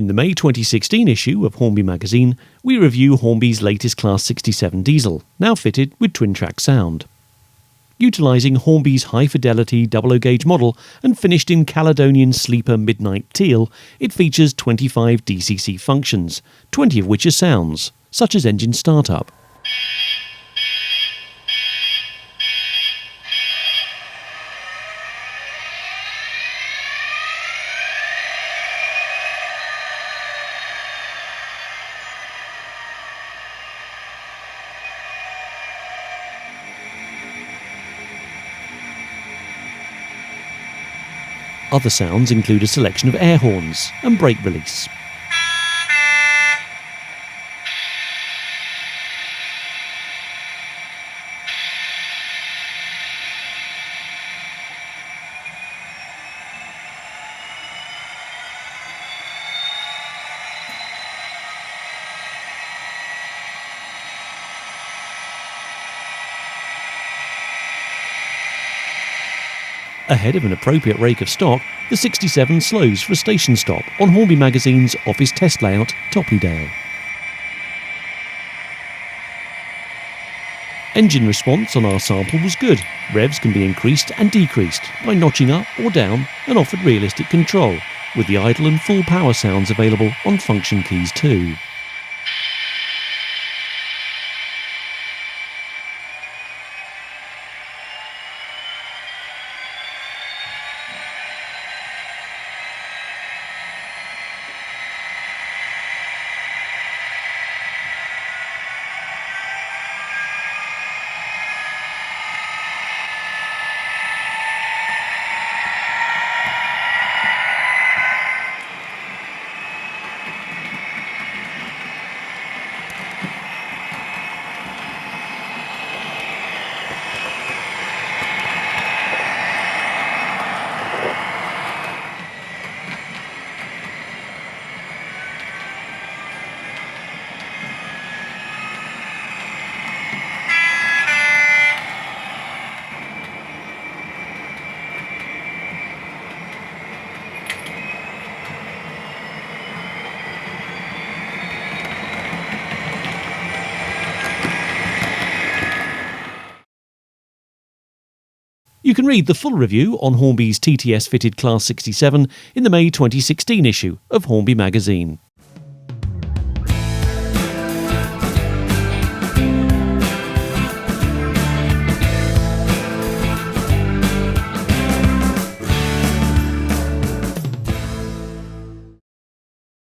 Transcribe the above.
In the May 2016 issue of Hornby magazine, we review Hornby's latest Class 67 diesel, now fitted with twin-track sound. Utilising Hornby's high-fidelity double-O-gauge model and finished in Caledonian Sleeper Midnight Teal, it features 25 DCC functions, 20 of which are sounds, such as engine startup. Other sounds include a selection of air horns and brake release. Ahead of an appropriate rake of stock, the 67 slows for a station stop on Hornby magazine's office test layout, Toplydale. Engine response on our sample was good. Revs can be increased and decreased by notching up or down and offered realistic control, with the idle and full power sounds available on function keys too. You can read the full review on Hornby's TTS-fitted Class 67 in the May 2016 issue of Hornby magazine.